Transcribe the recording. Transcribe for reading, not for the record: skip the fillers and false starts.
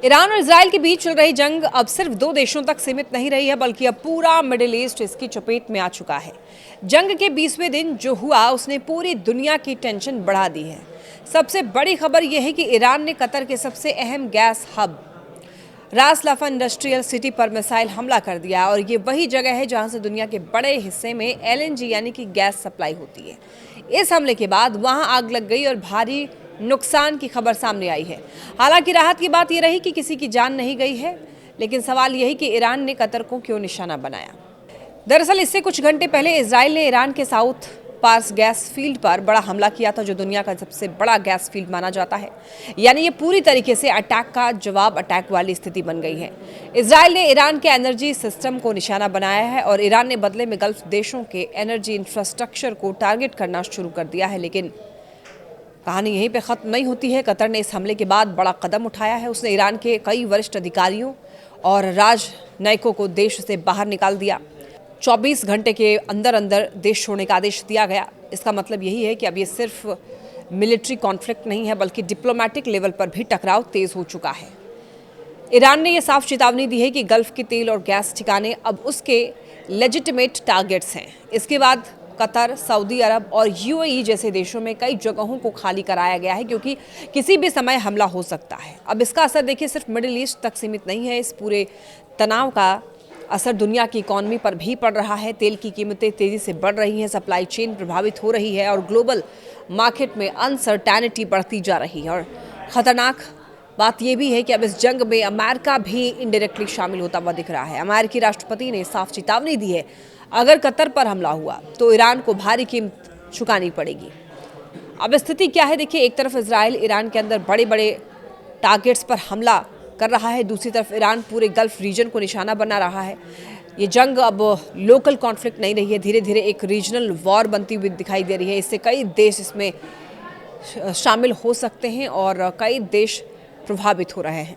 Iran और Israel के बीच चल रही जंग अब सिर्फ दो देशों तक सीमित नहीं रही है, बल्कि अब पूरा मिडिल ईस्ट इसकी चपेट में आ चुका है। जंग के 20वें दिन जो हुआ उसने पूरी दुनिया की टेंशन बढ़ा दी है। सबसे बड़ी खबर यह है कि ईरान ने कतर के सबसे अहम गैस हब रास लाफा इंडस्ट्रियल सिटी पर मिसाइल हमला कर दिया और ये वही जगह है जहां से दुनिया के बड़े हिस्से में एलएनजी यानी कि गैस सप्लाई होती है। इस हमले के बाद वहां आग लग गई और भारी नुकसान की खबर सामने आई है। हालांकि राहत की बात यह रही कि किसी की जान नहीं गई है, लेकिन सवाल यही कि ईरान ने कतर को क्यों निशाना बनाया। दरअसल इससे कुछ घंटे पहले इजराइल ने ईरान के साउथ पार्स गैस फील्ड पर बड़ा हमला किया था, जो दुनिया का सबसे बड़ा गैस फील्ड माना जाता है। यानी ये पूरी तरीके से अटैक का जवाब अटैक वाली स्थिति बन गई है। इजराइल ने ईरान के एनर्जी सिस्टम को निशाना बनाया है और ईरान ने बदले में गल्फ देशों के एनर्जी इंफ्रास्ट्रक्चर को टारगेट करना शुरू कर दिया है। लेकिन कहानी यहीं पे ख़त्म नहीं होती है। कतर ने इस हमले के बाद बड़ा कदम उठाया है। उसने ईरान के कई वरिष्ठ अधिकारियों और राजनयिकों को देश से बाहर निकाल दिया। 24 घंटे के अंदर अंदर देश छोड़ने का आदेश दिया गया। इसका मतलब यही है कि अब ये सिर्फ मिलिट्री कॉन्फ्लिक्ट नहीं है, बल्कि डिप्लोमेटिक लेवल पर भी टकराव तेज हो चुका है। ईरान ने यह साफ चेतावनी दी है कि गल्फ के तेल और गैस ठिकाने अब उसके लेजिटिमेट टारगेट्स हैं। इसके बाद कतर, सऊदी अरब और यूएई जैसे देशों में कई जगहों को खाली कराया गया है, क्योंकि किसी भी समय हमला हो सकता है। अब इसका असर देखिए सिर्फ मिडिल ईस्ट तक सीमित नहीं है। इस पूरे तनाव का असर दुनिया की इकॉनमी पर भी पड़ रहा है। तेल की कीमतें तेजी से बढ़ रही हैं, सप्लाई चेन प्रभावित हो रही है और ग्लोबल मार्केट में अनसर्टेनिटी बढ़ती जा रही है। और खतरनाक बात यह भी है कि अब इस जंग में अमेरिका भी इनडायरेक्टली शामिल होता हुआ दिख रहा है। अमेरिकी राष्ट्रपति ने साफ चेतावनी दी है, अगर कतर पर हमला हुआ तो ईरान को भारी कीमत चुकानी पड़ेगी। अब स्थिति क्या है देखिए, एक तरफ इजराइल ईरान के अंदर बड़े बड़े टारगेट्स पर हमला कर रहा है, दूसरी तरफ ईरान पूरे गल्फ रीजन को निशाना बना रहा है। ये जंग अब लोकल कॉन्फ्लिक्ट नहीं रही है, धीरे धीरे एक रीजनल वॉर बनती हुई दिखाई दे रही है। इससे कई देश इसमें शामिल हो सकते हैं और कई देश प्रभावित हो रहे हैं।